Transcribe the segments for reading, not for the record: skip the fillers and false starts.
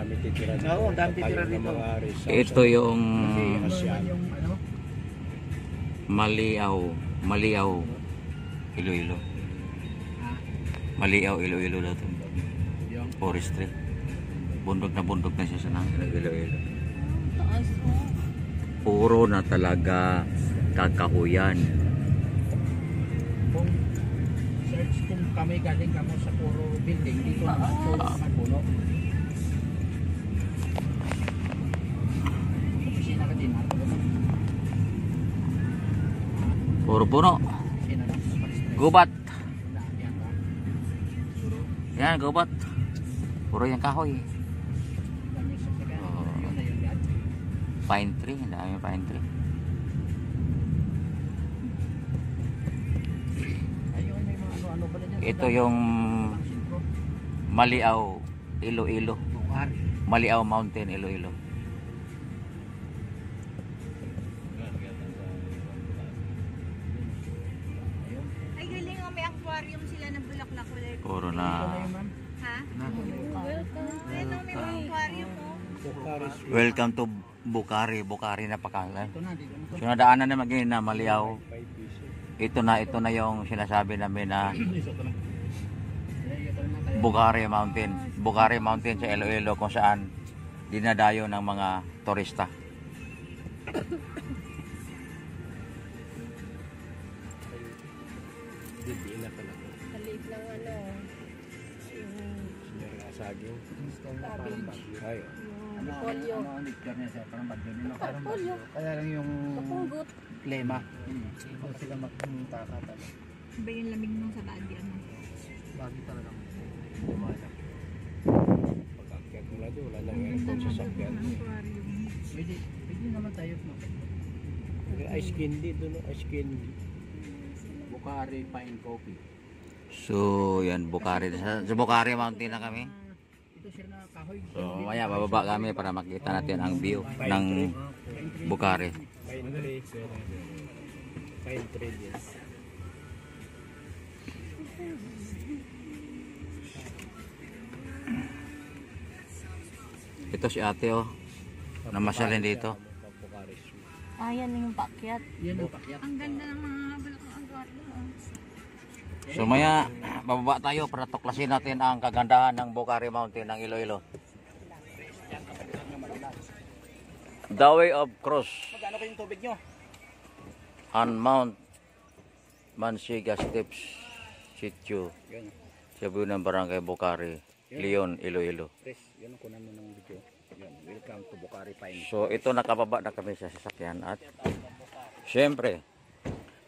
dami titira dito. Oo, ang dami titira dito. Ito yung Yung ano, Maliaw, Iloilo. Maliaw, Iloilo daw ito. yung Forestry. Bundok na siya sa Iloilo. Taas mo. Puro na talaga kakahuyan. kung search kung kami galing kamo sa puro building, dito naman puro mga puno. Opisina ka din, Puro puno. opisina na. Gubat. Yan ba? Puro. Yan, gubat. Puro yung kahoy. Dami sa sagan. Oo. Yun na yun yan. Pine tree. Ang dami pine tree. Ayun, may mga ano pala dyan. Ito yung Sentro. Maliaw, Iloilo. Bukar. Maliaw Mountain, Iloilo. Ayun. Ay, galing oh, may aquarium sila ng bulaklak ulit. Puro Ito na. na yun, ma'am. Ha? Na. Ano, may mga aquarium oh. Bukares. Welcome to Bukari. Bukari na pakalan. Ito na, dito na. So nadaanan na maging na Maliaw. 5 pesos. Ito na yung sinasabi namin na Ito na. Tayo. Bukari Mountain. Bukari Mountain sa Iloilo kung saan dinadayo ng mga turista. Hindi na talaga. Maliit lang ano. Sila nga saging. Cabbage. Ay, Ano, Polio. ano, picture niya siya, parang bagyo nila. Parang Polio. bagyo. Kaya lang yung Kapugot. lema. Hindi sila magpunta ka talaga. Ba yung lamig nung sa body ano? Bagyo talaga. Lumala. pag-akyat mo na doon, wala nang aircon sa sakyan. Aquarium. Pwede naman tayo. No? Ice candy doon, ice candy. Bukari Pine Coffee. So yan Bukari. Sa Bukari Mountain na kami. Ito sir na kahoy. So mamaya bababa kami para makita natin ang view ng Bukari. Pine tree. Pine tree din. Ito si ate oh. Namasyalin dito. Bukares. Ah, yan yung pakyat. Yan ang pakyat. Ang ganda ng mga bulaklak aquarium oh. So maya bababa tayo para tuklasin natin ang kagandahan ng Bukari Mountain ng Iloilo. The Way of Cross Magkano kayong tubig nyo? on Mount Mansiga Steps Sitio, Yan. Cebu ng Barangay Bukari, Leon, Iloilo. Chris, yan ang kunan mo ng video. Yan. Welcome to Bukari Pine. So ito nakababa na kami sa sasakyan at syempre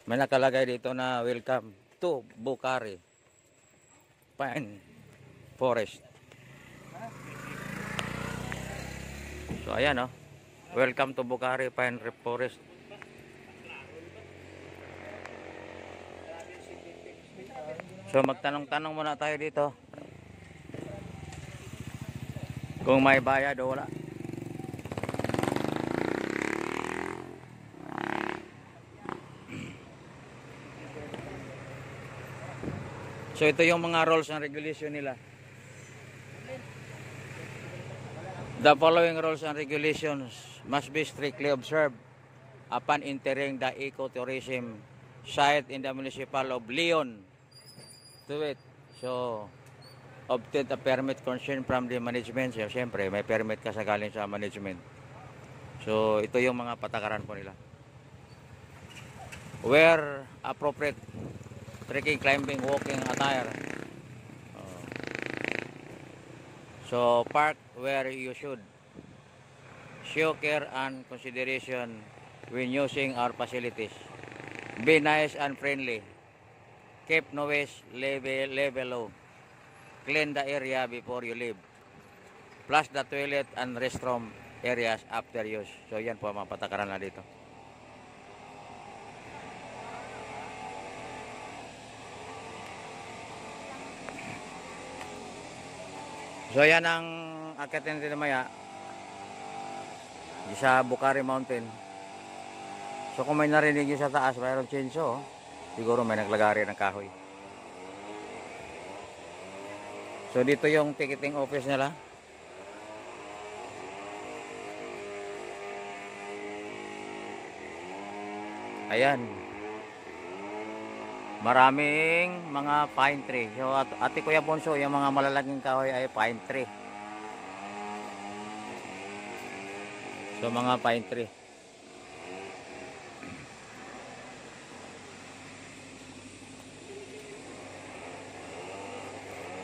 may nakalagay dito na welcome to Bukari Pine Forest. So ayan oh. Welcome to Bukari Pine Forest. So magtanong-tanong muna tayo dito. Kung may bayad o wala. So ito yung mga rules and regulation nila. The following rules and regulations must be strictly observed upon entering the ecotourism site in the municipal of Leon. To it. So, obtain a permit concern from the management. So, siyempre, may permit ka sa galing sa management. So, ito yung mga patakaran po nila. Wear appropriate trekking, climbing, walking attire. So, park where you should. Show care and consideration when using our facilities. Be nice and friendly. Keep noise level low. Clean the area before you leave. Flush the toilet and restroom areas after use. So, yan po ang mga patakaran na dito. So yan ang akitin natin maya sa Bukari Mountain. So kung may narinig nyo sa taas, mayroong chainsaw, siguro may naglagari ng kahoy. So dito yung ticketing office nila. Ayan. Maraming mga pine tree. So, ate Kuya Bonso, yung mga malalaking kahoy ay pine tree. So, mga pine tree.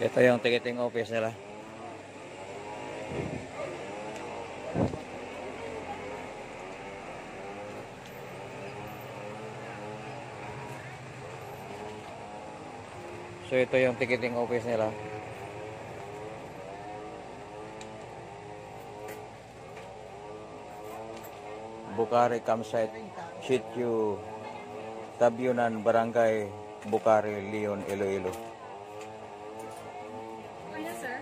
Ito yung ticketing office nila. So ito yung ticketing office nila. Bukari Campsite, Sitio Tabyunan, Barangay Bukari, Leon, Iloilo. Yes, sir.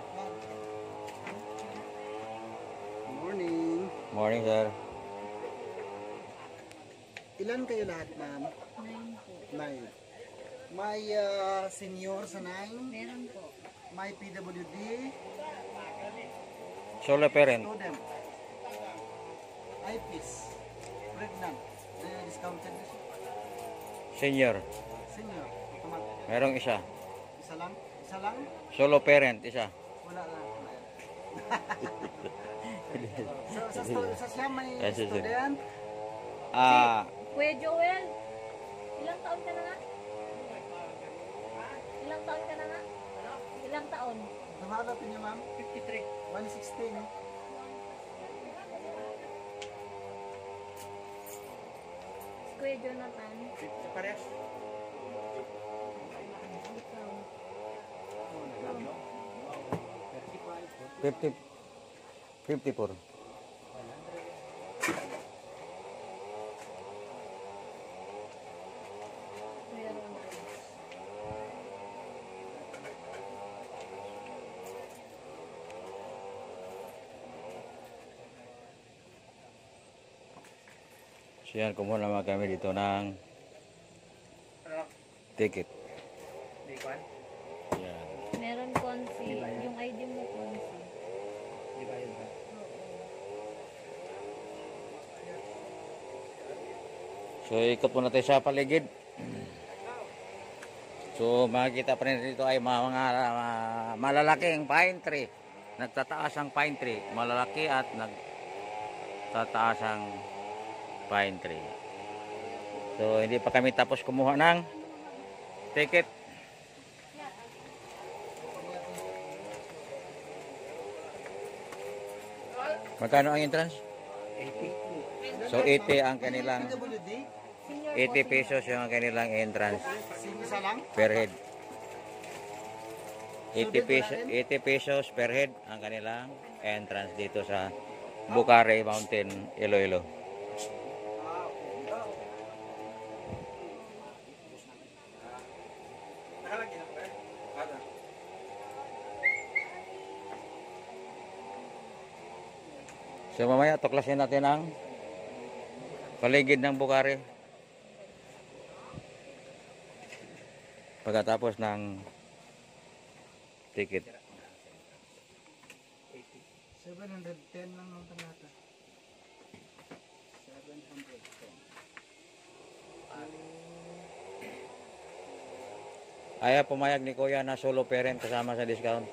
Morning. Morning, sir. Ilan kayo lahat, ma'am? 9 po. 9. May senior sa 9. Meron po. May PWD. Solo parent. Student. IPs. Pregnant. Discounted na siya. Senior. Senior. Automatic. Merong isa. Isa lang? Isa lang? Solo parent, isa. Wala lang. Sa siya may Yes, yes, yes. student. Kuya Joel, ilang taon ka na nga? Ilang taon ka na nga? Ilang taon? Nahanap niyo, ma'am? 53. 116. Kuya Jonathan. Parehas. Ikaw. 54. Kuya Ronald. So yan, kumuha naman kami dito ng ticket. Yan. Meron konsi. Yung ID mo konsi. So ikot muna tayo sa paligid. So makikita pa rin dito ay mga malalaking pine tree. Nagtataas ang pine tree. Malalaki at nagtataas ang pine tree. So hindi pa kami tapos kumuha ng ticket. Magkano ang entrance? 80. So 80 ang kanilang PWD. 80 pesos yung kanilang entrance Isa lang? per head. 80 pesos per head ang kanilang entrance dito sa Bukari Mountain, Iloilo. So mamaya tuklasin natin ang paligid ng Bukari. Pagkatapos ng ticket. 710 lang ang talata. 710. Ayaw pumayag ni Kuya na solo parent kasama sa discount.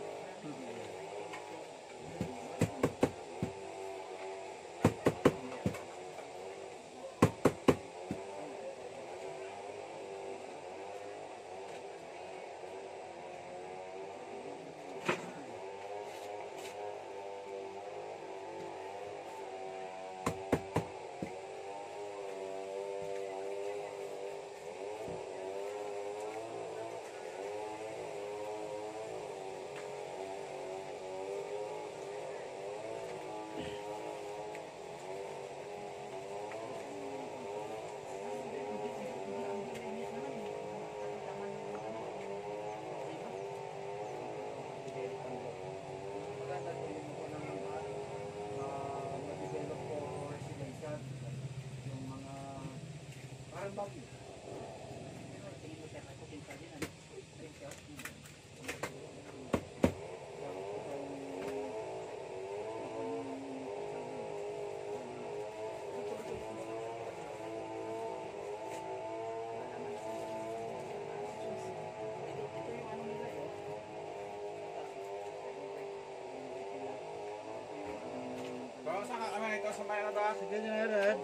Sige nyo na rin.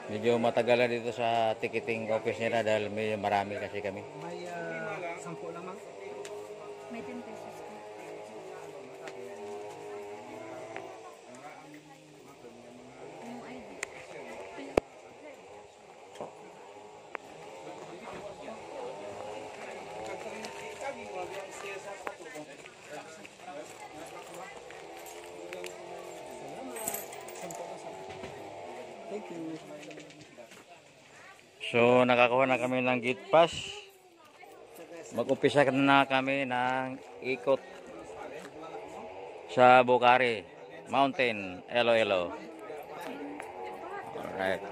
Medyo matagalan dito sa ticketing office nila dahil may marami kasi kami. May 10 lamang. May 10 pesos ka. Yung ID. Thank you. So nakakuha na kami ng gate pass. Mag-umpisa na kami ng ikot sa Bucari Mountain, Iloilo. Alright.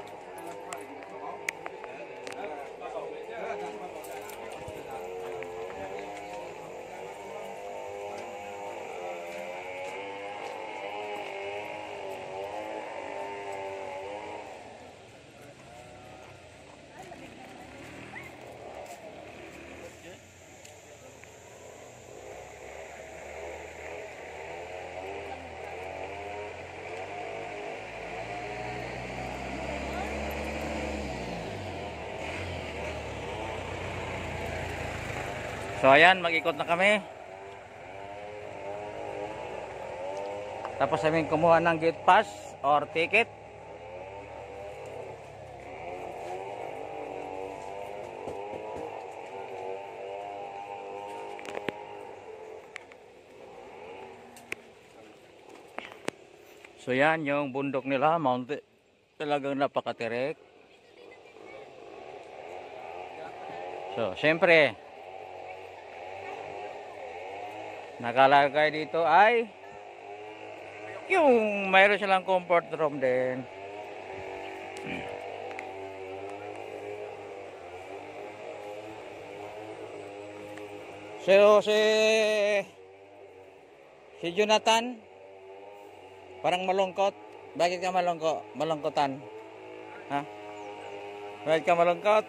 So ayan, mag-ikot na kami. Tapos namin kumuha ng gate pass or ticket. So yan yung bundok nila, mountain. Talagang napakatirik. So, syempre nakalagay dito ay yung mayroon silang comfort room din. So si Jonathan parang malungkot. Bakit ka malungkotan? Ha? Bakit ka malungkot?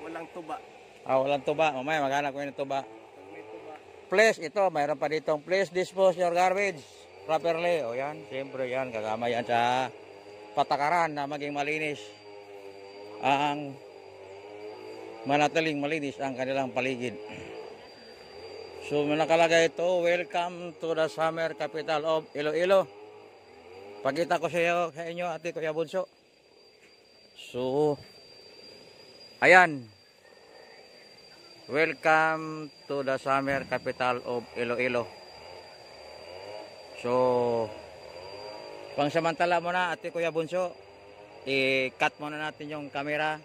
Walang tuba. Walang tuba. Mamaya maghanap ko ng tuba. Please, ito, mayroon pa ditong please dispose your garbage properly. O yan, siyempre yan, kasama yan sa patakaran na maging malinis. Ang manatiling malinis ang kanilang paligid. So, nakalagay ito, welcome to the summer capital of Iloilo. Pakita ko sa inyo, Ate Kuya Bunso. So, ayan. Welcome to the summer capital of Iloilo. So, pangsamantala muna, Ate Kuya Bunso, i-cut muna natin yung camera.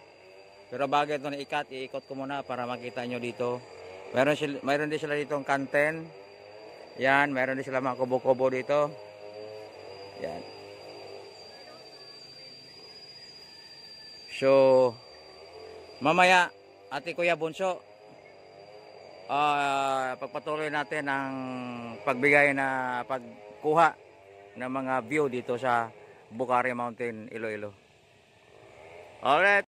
Pero bago ito na-i-cut, i-ikot ko muna para makita nyo dito. Mayroon din sila ditong kanten. Yan, mayroon din sila mga kubo-kubo dito. Yan. So, mamaya, Ate Kuya Bunso, pagpatuloy natin ang pagbigay na pagkuha ng mga view dito sa Bucari Mountain, Iloilo. Alright.